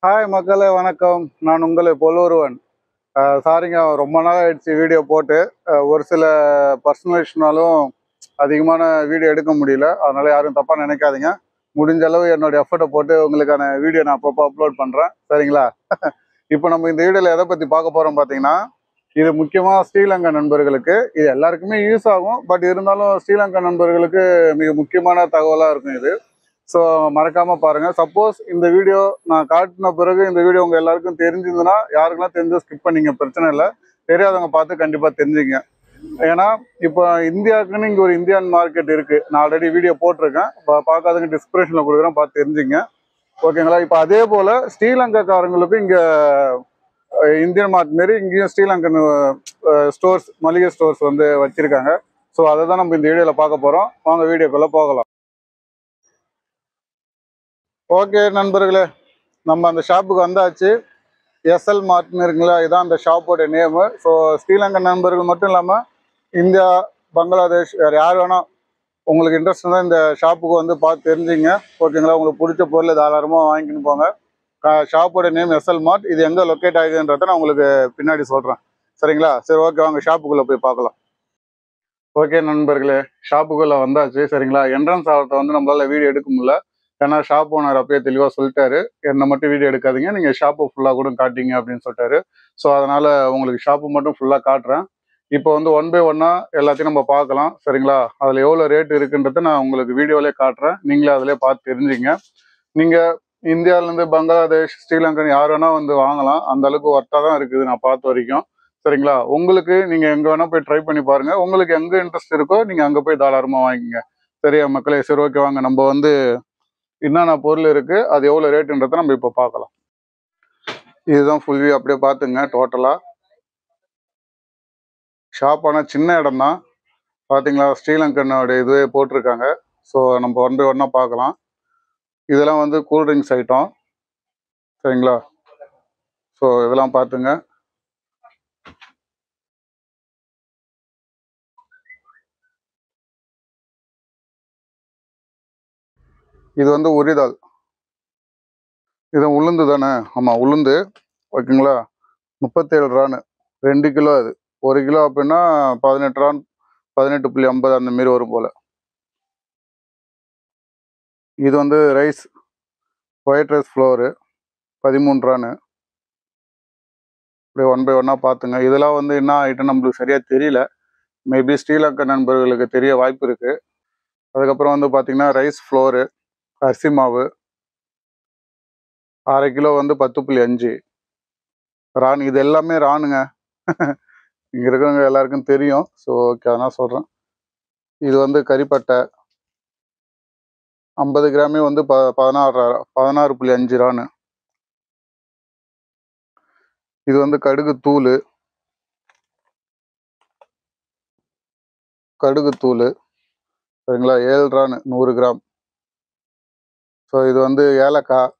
Hi மக்களே, வணக்கம். நான் உங்களை போல் சாரிங்க, ரொம்ப நாள் ஆயிடுச்சு வீடியோ போட்டு. ஒரு சில பர்சனல் இஷ்யூனாலும் அதிகமான வீடியோ எடுக்க முடியல. அதனால யாரும் தப்பாக நினைக்காதீங்க. முடிஞ்ச அளவு என்னோட எஃபர்ட்டை போட்டு உங்களுக்கான வீடியோ நான் அப்பப்போ அப்லோட் பண்ணுறேன், சரிங்களா? இப்போ நம்ம இந்த வீடியோவில் எதை பற்றி பார்க்க போகிறோம் பார்த்தீங்கன்னா, இது முக்கியமாக ஸ்ரீலங்கா நண்பர்களுக்கு இது எல்லாருக்குமே யூஸ் ஆகும். பட் இருந்தாலும் ஸ்ரீலங்கா நண்பர்களுக்கு மிக முக்கியமான தகவலாக இருக்கும் இது. ஸோ மறக்காமல் பாருங்கள். சப்போஸ் இந்த வீடியோ நான் காட்டின பிறகு இந்த வீடியோ உங்கள் எல்லாருக்கும் தெரிஞ்சிருந்ததுன்னா, யாருக்கெல்லாம் தெரிஞ்சு ஸ்கிப் பண்ணிங்க, பிரச்சனை இல்லை. தெரியாதவங்க பார்த்து கண்டிப்பாக தெரிஞ்சுங்க. ஏன்னா இப்போ இந்தியாவுக்குன்னு இங்கே ஒரு இந்தியன் மார்க்கெட் இருக்குது. நான் ஆல்ரெடி வீடியோ போட்டிருக்கேன், பார்க்காதவங்க டிஸ்கிரிப்ஷனில் கொடுக்குறேன், பார்த்து தெரிஞ்சுங்க. ஓகேங்களா? இப்போ அதே போல் ஸ்ரீலங்காக்காரங்களுக்கும் இங்கே இந்தியன் மார்க்கெட் மாரி இங்கேயும் ஸ்ரீலங்கன் ஸ்டோர்ஸ், மளிகை ஸ்டோர்ஸ் வந்து வச்சுருக்காங்க. ஸோ அதை தான் நம்ம இந்த வீடியோவில் பார்க்க போகிறோம். வாங்க வீடியோக்குள்ளே போகலாம். ஓகே நண்பர்களே, நம்ம அந்த ஷாப்புக்கு வந்தாச்சு. எஸ்எல் மார்ட்னு இருக்குங்களா, இதுதான் அந்த ஷாப்போட நேமு. ஸோ ஸ்ரீலங்கன் நண்பர்கள் மட்டும் இல்லாமல் இந்தியா, பங்களாதேஷ், வேறு யார் வேணால் உங்களுக்கு இன்ட்ரெஸ்ட் தான் இந்த ஷாப்புக்கு வந்து பார்த்து தெரிஞ்சுங்க. ஓகேங்களா? உங்களுக்கு பிடிச்ச பொருள் தாராளமாக வாங்கிக்கின்னு போங்க. ஷாப்போட நேம் எஸ்எல் மார்ட். இது எங்கே லொக்கேட் ஆகுதுன்றதை நான் உங்களுக்கு பின்னாடி சொல்கிறேன், சரிங்களா? சரி, ஓகே, வாங்க ஷாப்புக்குள்ளே போய் பார்க்கலாம். ஓகே நண்பர்களே, ஷாப்புக்குள்ளே வந்தாச்சு, சரிங்களா? என்ட்ரன்ஸ் ஆகிறத வந்து நம்மளால் வீடியோ எடுக்க முடியல. ஏன்னா ஷாப் ஓனர் அப்பயே தெளிவாக சொல்லிட்டாரு, என்னை மட்டும் வீடியோ எடுக்காதீங்க, நீங்கள் ஷாப்பு ஃபுல்லாக கூட காட்டிங்க அப்படின்னு சொல்லிட்டாரு. ஸோ அதனால் உங்களுக்கு ஷாப்பு மட்டும் ஃபுல்லாக காட்டுறேன். இப்போ வந்து ஒன் பை ஒன்னாக எல்லாத்தையும் நம்ம பார்க்கலாம், சரிங்களா? அதில் எவ்வளோ ரேட் இருக்குன்றதை நான் உங்களுக்கு வீடியோவிலே காட்டுறேன். நீங்களே அதிலே பார்த்து தெரிஞ்சுங்க. நீங்கள் இந்தியாவிலேருந்து பங்களாதேஷ், ஸ்ரீலங்கன் யார் வேணால் வந்து வாங்கலாம். அந்த அளவுக்கு ஒர்த்தாக தான் இருக்குது நான் பார்த்த வரைக்கும், சரிங்களா? உங்களுக்கு நீங்கள் எங்கே வேணால் போய் ட்ரை பண்ணி பாருங்கள். உங்களுக்கு எங்கே இன்ட்ரெஸ்ட் இருக்கோ நீங்கள் அங்கே போய் தாராளமாக வாங்கிங்க. சரியா மக்களே? சரி, ஓகே, வாங்க நம்ம வந்து என்னென்ன பொருள் இருக்கு, அது எவ்வளோ ரேட்டுன்றதை நம்ம இப்போ பார்க்கலாம். இதுதான் ஃபுல் வியூ, அப்படியே பார்த்துங்க. டோட்டலாக ஷாப் ஆனால் சின்ன இடம் தான். பார்த்தீங்களா, ஸ்ரீலங்கனோட இதுவே போட்டிருக்காங்க. ஸோ நம்ம ஒன் பை ஒன்னாக பார்க்கலாம். இதெல்லாம் வந்து கூல்ட்ரிங்க்ஸ் ஐட்டம், சரிங்களா? ஸோ இதெல்லாம் பார்த்துங்க. இது வந்து உரிதால், இது உளுந்து தானே? ஆமாம், உளுந்து. ஓகேங்களா? 37 ரானு, 2 கிலோ. அது 1 கிலோ அப்படின்னா 18 ரான், 18.50 அந்த மாரி வரும் போல். இது வந்து ரைஸ், ஒயிட் ரைஸ் ஃப்ளோரு, 13 ரானு. அப்படியே ஒன் பை ஒன்னாக பார்த்துங்க. இதெல்லாம் வந்து என்ன ஐட்டம் நம்மளுக்கு சரியாக தெரியல. மேபி ஸ்ரீலங்கா நண்பர்களுக்கு தெரிய வாய்ப்பு இருக்குது. அதுக்கப்புறம் வந்து பார்த்திங்கன்னா ரைஸ் ஃப்ளோரு, அரிசி மாவு, 1/2 கிலோ வந்து 10.5 ரான். இது எல்லாமே ரானுங்க. இங்கே இருக்கிறவங்க எல்லாருக்கும் தெரியும். ஸோ ஓகே, அதனால் சொல்கிறேன். இது வந்து கறிப்பட்டை 50 கிராமே வந்து 16.5 ரானு. இது வந்து கடுகு தூள், சரிங்களா? 7 ரானு, 100 கிராம். ஸோ இது வந்து ஏலக்காய்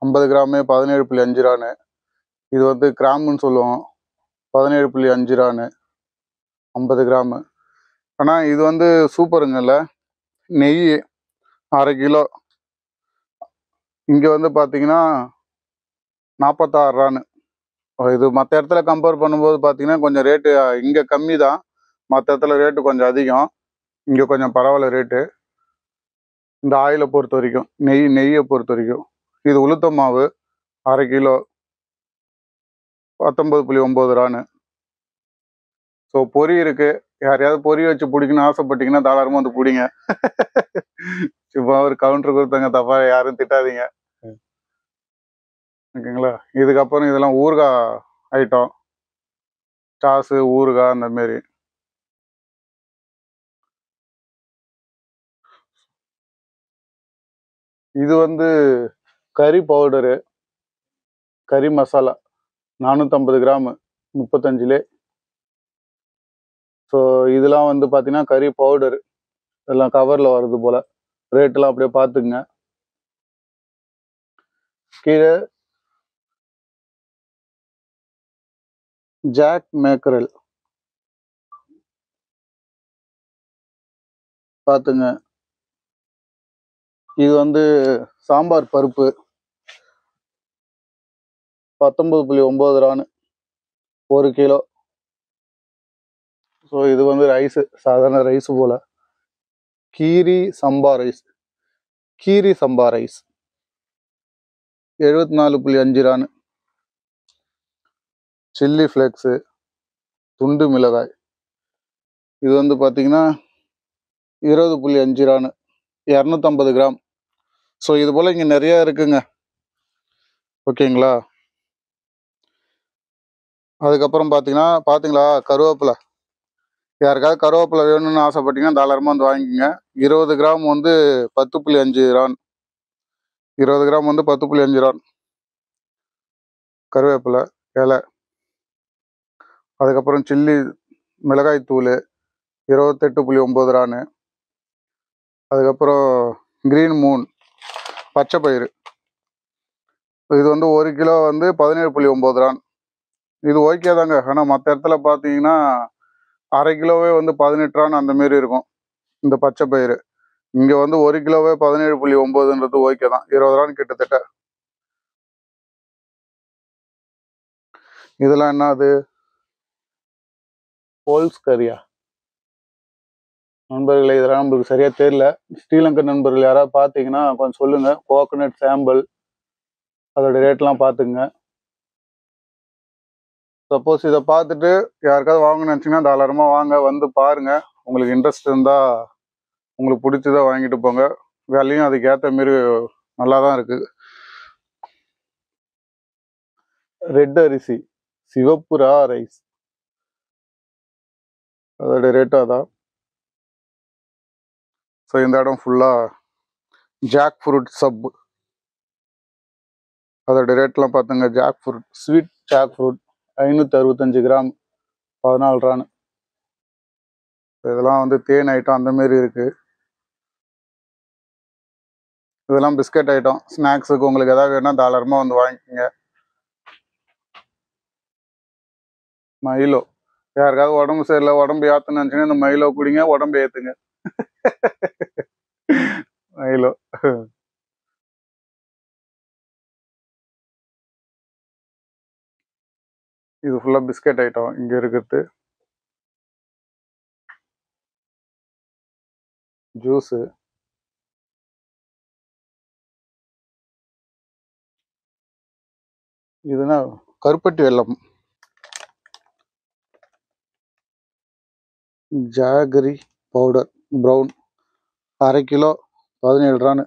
50 கிராமே 17.5 ரானு. இது வந்து கிராமுன்னு சொல்லுவோம், 17.5 ரானு, 50 கிராமு. ஆனால் இது வந்து சூப்பருங்கல்ல. நெய் 1/2 கிலோ. இங்கே வந்து பார்த்தீங்கன்னா 46 ரானு. இது மற்ற இடத்துல கம்பேர் பண்ணும்போது பார்த்தீங்கன்னா கொஞ்சம் ரேட்டு இங்கே கம்மி தான். மற்ற இடத்துல ரேட்டு கொஞ்சம் அதிகம், இங்கே கொஞ்சம் பரவாயில்ல ரேட்டு. இந்த ஆயிலை பொறுத்த வரைக்கும், நெய்யை பொறுத்த வரைக்கும். இது உளுத்த மாவு 1/2 கிலோ, 19.9 ரானு. ஸோ பொரி இருக்குது. யாரையாவது பொரி வச்சு பிடிக்கணும்னு ஆசைப்பட்டீங்கன்னா தாராளமாக வந்து பிடிங்க. இப்போ ஒரு கவுண்டர் கொடுத்தாங்க, தப்பாக யாரும் திட்டாதீங்க, ஓகேங்களா? இதுக்கப்புறம் இதெல்லாம் ஊறுகாய் ஐட்டம், சாஸு, ஊறுகாய் அந்த மாரி. இது வந்து கறி பவுடரு, கறி மசாலா 450 கிராமு, 35லே. ஸோ இதெல்லாம் வந்து பார்த்தீங்கன்னா கறி பவுடரு, இதெல்லாம் கவரில் வருது போல். ரேட்டெல்லாம் அப்படியே பார்த்துக்குங்க. கீழே ஜாக் மேக்கரல் பார்த்துங்க. இது வந்து சாம்பார் பருப்பு, 19.9 ரூபான்னு 1 கிலோ. ஸோ இது வந்து ரைஸு, சாதாரண ரைஸு போல். கீரி சம்பா ரைஸ் 74.5 ரூபான்னு. சில்லி ஃப்ளேக்ஸு, துண்டு மிளகாய் இது வந்து பார்த்தீங்கன்னா 20.5 ரூபான்னு 250 கிராம். ஸோ இது போல் இங்கே நிறையா இருக்குங்க. ஓகேங்களா? அதுக்கப்புறம் பார்த்தீங்களா கருவேப்பிலை. யாருக்காவது கருவேப்பிலை வேணும்னு ஆசைப்பட்டீங்கன்னா தாராளமாக வந்து வாங்கிக்கோங்க. 20 கிராம் வந்து 10.5 ரூபான். 20 கிராம் வந்து 10.5 ரூபான் கருவேப்பிலை இலை. அதுக்கப்புறம் சில்லி மிளகாய் தூள் 28.9 ரூபான்னு. அதுக்கப்புறம் கிரீன் மூன் பச்சை பயிறு, இது வந்து 1 கிலோ வந்து 17.9 ரூபான். இது ஓகே தாங்க. ஆனால் மற்ற இடத்துல பார்த்தீங்கன்னா அரை கிலோவே வந்து 18 ரூபான்னு அந்தமாரி இருக்கும் இந்த பச்சை பயிறு. இங்கே வந்து 1 கிலோவே 17.9ன்றது ஓகே தான், 20 ரூபான்னு கிட்டத்தட்ட. இதெல்லாம் என்ன, அது போல்ஸ் கறியா நண்பர்களே? இதெல்லாம் நம்மளுக்கு சரியாக தெரியல. ஸ்ரீலங்கன் நண்பர்கள் யாராவது பார்த்தீங்கன்னா கொஞ்சம் சொல்லுங்கள். கோகனட் சாம்பல் அதோட ரேட்லாம் பார்த்துங்க. சப்போஸ் இதை பார்த்துட்டு யாருக்காவது வாங்கணும்னு நினச்சிங்கன்னா தாராளமாக வாங்க, வந்து பாருங்கள். உங்களுக்கு இன்ட்ரெஸ்ட் இருந்தால் உங்களுக்கு பிடிச்சதா வாங்கிட்டு போங்க. விலையும் அதுக்கு ஏற்ற மாரி நல்லா தான் இருக்குது. ரெட் அரிசி சிவப்புரா ரைஸ் அதோட ரேட்டு அதான். ஸோ இந்த இடம் ஃபுல்லாக ஜாக் ஃப்ரூட் சப், அதோட ரேட்லாம் பார்த்துங்க. Jackfruit, sweet jackfruit 565 gram 14 ரூபான்னு. இதெல்லாம் வந்து தேன் ஐட்டம் அந்தமாரி இருக்குது. இதெல்லாம் பிஸ்கட் ஐட்டம், ஸ்நாக்ஸுக்கு உங்களுக்கு எதாவது வேணால் தாராளமாக வந்து வாங்கிக்கோங்க. மைலோ, யாருக்காவது உடம்பு சரியில்லை, உடம்பு ஏற்றணும்னு நினச்சிங்கன்னா இந்த மைலோ குடிங்க, உடம்பு ஏற்றுங்க. மைலோ. இது ஃபுல்லாக பிஸ்கட் ஐட்டம் இங்கே இருக்கிறது. ஜூஸு, இதுனா கருப்பட்டி வெல்லம், ஜாகரி பவுடர் ப்ரௌன் அரை கிலோ 17 ரூபான்னு.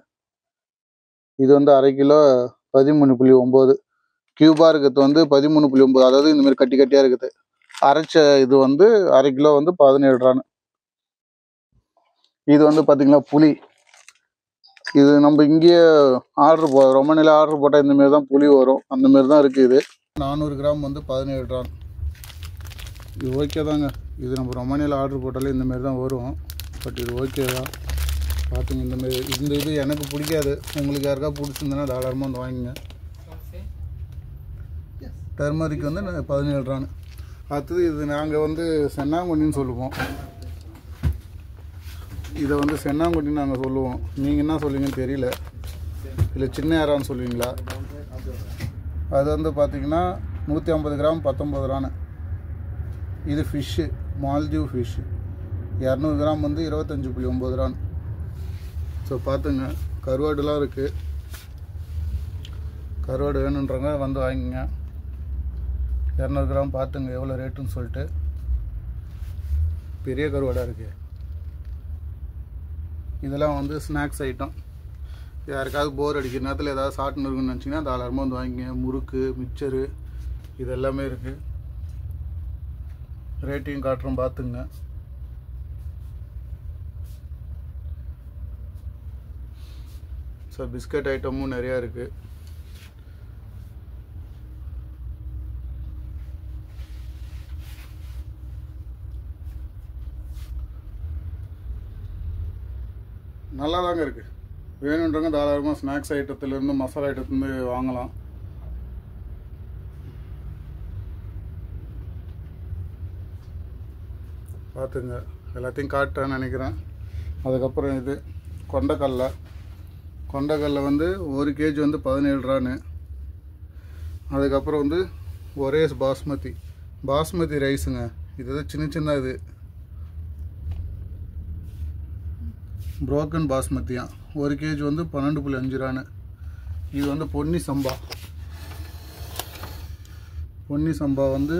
இது வந்து அரை கிலோ 13.9. கியூபாக இருக்கிறது வந்து 13.9, அதாவது இந்தமாரி கட்டி கட்டியாக இருக்குது. அரைச்ச இது வந்து அரை கிலோ வந்து 17 ரூபான்னு. இது வந்து பார்த்தீங்களா புளி, இது நம்ம இங்கேயே ரொமனியில் ஆர்டர் போட்டால் இந்தமாரி தான் புளி வரும், அந்தமாரி தான் இருக்குது. இது 400 கிராம் வந்து 17 ரூபான். இது ஓகே தாங்க. இது நம்ம ரொமானியில் ஆர்டர் போட்டாலே இந்தமாரி தான் வரும். பட் இது ஓகே தான். பார்த்துங்க, இந்தமாரி இது எனக்கு பிடிக்காது. உங்களுக்கு யாருக்கா பிடிச்சிருந்தனா தாராளமாக வந்து வாங்கிங்க. டர்மரிக் வந்து 17 ரூபான்னு. அடுத்தது இது நாங்கள் வந்து சென்னாங்குண்டின்னு சொல்லுவோம். இதை வந்து சென்னாங்குண்டின்னு நாங்கள் சொல்லுவோம். நீங்கள் என்ன சொல்லுவீங்கன்னு தெரியல. இல்லை சின்ன யாரான்னு சொல்லுவீங்களா? அது வந்து பார்த்திங்கன்னா 150 கிராம் 19 ரூபான்னு. இது ஃபிஷ்ஷு, மால்தீவ் ஃபிஷ்ஷு 200 கிராம் வந்து 25.9 ரூபான்னு. ஸோ பார்த்துங்க, கருவாடுலாம் இருக்குது. கருவாடு வேணுன்றவங்க வந்து வாங்கிங்க. 200 கிராம் பார்த்துங்க எவ்வளோ ரேட்டுன்னு சொல்லிட்டு. பெரிய கருவாடாக இருக்குது. இதெல்லாம் வந்து ஸ்நாக்ஸ் ஐட்டம். யாருக்காவது போர் அடிக்கிற நேரத்தில் ஏதாவது சாப்பிட்னு இருக்குன்னு நினச்சிங்கன்னா தாராளமாக வந்து வாங்கிங்க. முறுக்கு, மிக்சரு இது எல்லாமே இருக்குது. ரேட்டையும் காட்டுறோம் பார்த்துங்க. ஸோ பிஸ்கட் ஐட்டமும் நிறையா இருக்குது. நல்லா தாங்க இருக்குது. வேணுன்றவங்க தாராளமாக ஸ்நாக்ஸ் ஐட்டத்துலேருந்து மசாலா ஐட்டத்துலேருந்து வாங்கலாம். பார்த்துங்க, எல்லாத்தையும் காட்டுறேன்னு நினைக்கிறேன். அதுக்கப்புறம் இது கொண்டைக்கடலை வந்து 1 கேஜி வந்து 17 ரூபான்னு. அதுக்கப்புறம் வந்து ஒரே பாஸ்மதி ரைஸுங்க. இது சின்ன இது புரோக்கன் பாஸ்மதியா. 1 kg வந்து 12.5 ரூபான்னு. இது வந்து பொன்னி சம்பா வந்து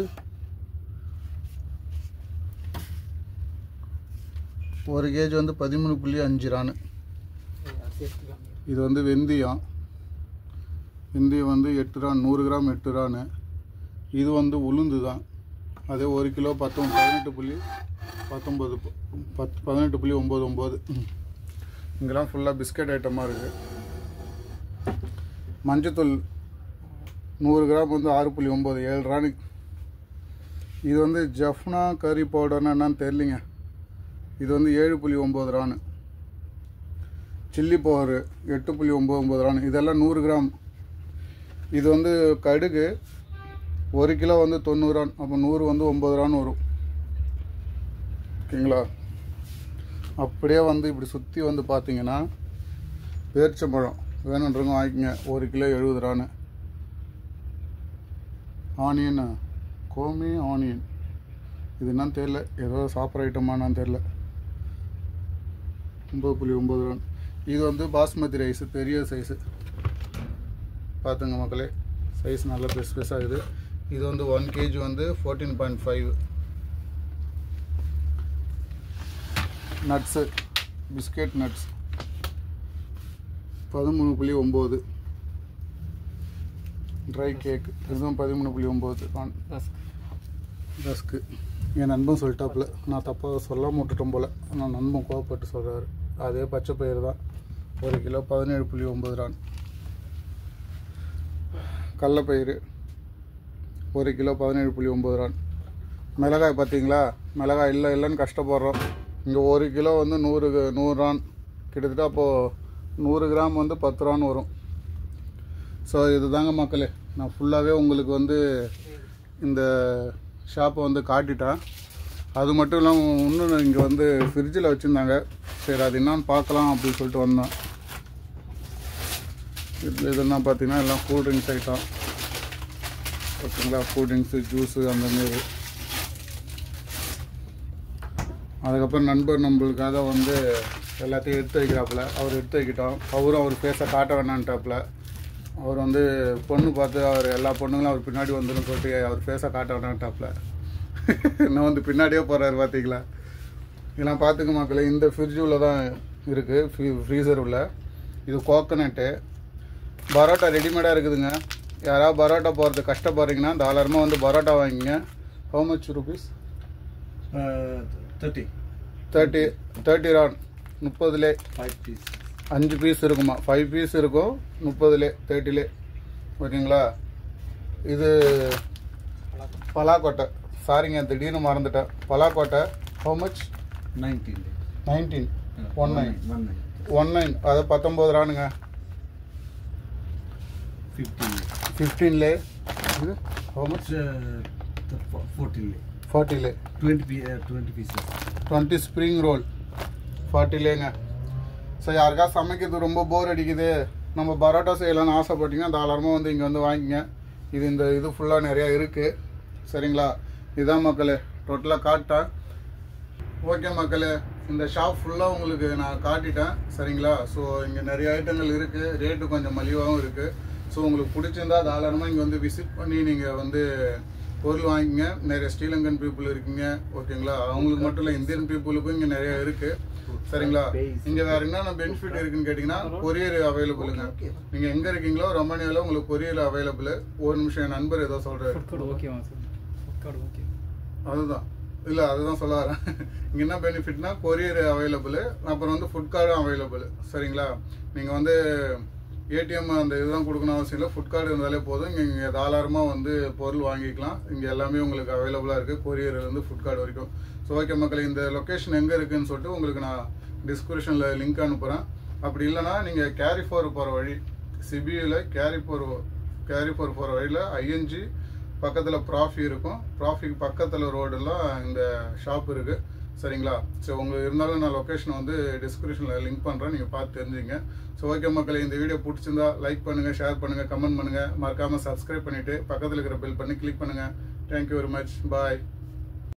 1 kg வந்து 13.5 ரூபான்னு. இது வந்து வெந்தயம் வந்து 8 ரூபா, 100 கிராம் 8 ரூபான்னு. இது வந்து உளுந்து தான். அதே 1 கிலோ 18.99. இங்கெல்லாம் ஃபுல்லாக பிஸ்கட் ஐட்டமாக இருக்குது. மஞ்சத்தூள் 100 கிராம் வந்து 6.9, 7 ரூபான்னு. இது வந்து ஜஃப்னா கறி பவுடர்னா என்னன்னு தெரியலிங்க. இது வந்து 7.9 ரூபான்னு. சில்லி பவுடரு 8.99 ரூபான்னு. இதெல்லாம் 100 கிராம். இது வந்து கடுகு 1 கிலோ வந்து 90 ரூபான்னு. அப்போ 100 வந்து 9 ரூபான்னு வரும். ஓகேங்களா? அப்படியே வந்து இப்படி சுற்றி வந்து பார்த்தீங்கன்னா பேரிச்சம்பழம் வேணுன்றவங்க வாங்கிக்கங்க. 1 கிலோ 70 ரூபான்னு. ஆனியன் கோமி ஆனியன் இது என்னன்னு தெரியல, ஏதோ சாப்பிட்ற ஐட்டமானான்னு தெரியல. 9.9 ரூபான்னு. இது வந்து பாஸ்மதி ரைஸு, பெரிய சைஸு பார்த்துங்க மக்களே. சைஸ் நல்லா பெருசாகுது. இது வந்து 1 kg வந்து 14.5. Nuts biscuit nuts 13.9. Try cake இதுவும் 13.9. ரஸ்க்கு என் நண்பன் சொல்லிட்டாப்புல, நான் தப்பாக சொல்லாமல் விட்டுட்டோம் போல். நான் நண்பன் கோவப்பட்டு சொல்கிறாரு. அதே பச்சை பயிர் தான். 1 கிலோ 17.9 ரூபான்னு. கடலப்பயிறு 1 கிலோ 17.9 ரூபான்னு. மிளகாய் பார்த்தீங்களா, மிளகாய் இல்லைன்னு கஷ்டப்படுறோம். இங்கே 1 கிலோ வந்து 100 ரூபான். கிட்டத்தட்ட அப்போது 100 கிராம் வந்து 10 ரூபான்னு வரும். ஸோ இது தாங்க மக்களே, நான் ஃபுல்லாகவே உங்களுக்கு வந்து இந்த ஷாப்பை வந்து காட்டிட்டேன். அது மட்டும் இல்லாமல் இன்னும் இங்கே வந்து ஃப்ரிட்ஜில் வச்சுருந்தாங்க. சரி அது என்னான்னு பார்க்கலாம் அப்படின்னு சொல்லிட்டு வந்தேன். இதெல்லாம் பார்த்தீங்கன்னா எல்லாம் கூல்ட்ரிங்க்ஸ் ஐட்டம். ஓகேங்களா? கூல்ட்ரிங்க்ஸு, ஜூஸு அந்தமாரி. அதுக்கப்புறம் நண்பர் நம்மளுக்காக வந்து எல்லாத்தையும் எடுத்து வைக்கிறாப்புல. அவர் எடுத்து வைக்கிட்டோம். அவரும் அவர் ஃபேஸை காட்ட வேணான்ட்டாப்புல. அவர் வந்து பொண்ணு பார்த்து அவர் எல்லா பொண்ணுங்களும் அவர் பின்னாடி வந்துடும் சொல்லிட்டு அவர் ஃபேஸை காட்ட வேணான்ட்டாப்புல. இன்னும் வந்து பின்னாடியே போகிறாரு பார்த்தீங்களா. இதெல்லாம் பார்த்துக்க மக்களே. இந்த ஃப்ரிட்ஜ் உள்ள தான் இருக்குது, ஃப்ரீசர் உள்ள. இது கோகனட்டு. பரோட்டா ரெடிமேடாக இருக்குதுங்க. யாராவது பரோட்டா போகிறது கஷ்டப்படுறீங்கன்னா தாராளமாக வந்து பரோட்டா வாங்கிங்க. How much rupees? 30 ரூபா. 30லே 5 பீஸ் இருக்குமா? 5 பீஸ் இருக்கும். 30லே 30லே. ஓகேங்களா? இது பலாக்கோட்டை. சாரிங்க திடீர்னு மறந்துட்டேன். பலாக்கோட்டை ஹவு மச்? 19. 19 அது 19 ரூபானுங்க. 15லே இது ஹவு மச்? 40லே 20 pieces. 20 ஸ்ப்ரிங் ரோல் 40லேங்க. ஸோ யாருக்கா சமைக்கிறது ரொம்ப போர் அடிக்குது, நம்ம பரோட்டா செய்யலாம்னு ஆசைப்பட்டீங்கன்னா தாராளமாக வந்து இங்கே வந்து வாங்கிங்க. இது ஃபுல்லாக நிறையா இருக்குது. சரிங்களா? இதுதான் மக்களே, டோட்டலாக காட்டேன். ஓகே மக்களே, இந்த ஷாப் ஃபுல்லாக உங்களுக்கு நான் காட்டிட்டேன். சரிங்களா? ஸோ இங்கே நிறைய ஐட்டங்கள் இருக்குது. ரேட்டு கொஞ்சம் மலிவாகவும் இருக்குது. ஸோ உங்களுக்கு பிடிச்சிருந்தா தாராளமாக இங்கே வந்து விசிட் பண்ணி நீங்கள் வந்து பொருள் வாங்கிங்க. நிறைய ஸ்ரீலங்கன் பீப்புள் இருக்கீங்க. ஓகேங்களா? அவங்களுக்கு மட்டும் இல்லை, இந்தியன் பீப்புளுக்கும் இங்கே நிறைய இருக்குது. சரிங்களா? இங்கே வேறு என்னென்ன பெனிஃபிட் இருக்குன்னு கேட்டிங்கன்னா கொரியர் அவைலபிளுங்க. நீங்கள் எங்கே இருக்கீங்களோ ரொமானியாவில் உங்களுக்கு கொரியர் அவைலபிள். ஒரு நிமிஷம், என் நண்பர் ஏதோ சொல்கிறாரு. அதுதான் இல்லை, அதுதான் சொல்ல வரேன். இங்கே என்ன பெனிஃபிட்னா கொரியர் அவைலபிள், அப்புறம் வந்து ஃபுட் கார்டும் அவைலபிள். சரிங்களா? நீங்கள் வந்து ஏடிஎம் அந்த இதெல்லாம் கொடுக்கணும் அவசியம் இல்லை. ஃபுட் கார்டு இருந்தாலே போதும். இங்கே தாராளமாக வந்து பொருள் வாங்கிக்கலாம். இங்கே எல்லாமே உங்களுக்கு அவைலபிளாக இருக்குது, கொரியர்லேருந்து ஃபுட் கார்டு வரைக்கும். ஸோ ஓகே மக்களே, இந்த லொக்கேஷன் எங்கே இருக்குதுன்னு சொல்லிட்டு உங்களுக்கு நான் டிஸ்கிரிப்ஷனில் லிங்க் அனுப்புகிறேன். அப்படி இல்லைனா நீங்கள் கேரிஃபோர் போகிற வழி, சிபியில் கேரிஃபோர் போகிற வழியில் ஐஎன்ஜி பக்கத்தில் ப்ராஃபி இருக்கும். ப்ராஃபிக்கு பக்கத்தில் ரோடெல்லாம் இந்த ஷாப் இருக்குது. சரிங்களா? ஸோ உங்களுக்கு இருந்தாலும் நான் லொக்கேஷன் வந்து டிஸ்கிரிப்ஷனில் லிங்க் பண்ணுறேன், நீங்கள் பார்த்து தெரிஞ்சுங்க. ஸோ ஓகே மக்களே, இந்த வீடியோ பிடிச்சிருந்தா லைக் பண்ணுங்கள், ஷேர் பண்ணுங்கள், கமெண்ட் பண்ணுங்கள், மறக்காமல் சப்ஸ்கிரைப் பண்ணிவிட்டு பக்கத்தில் இருக்கிற பெல் பண்ணி கிளிக் பண்ணுங்கள். Thank you very much. பாய்.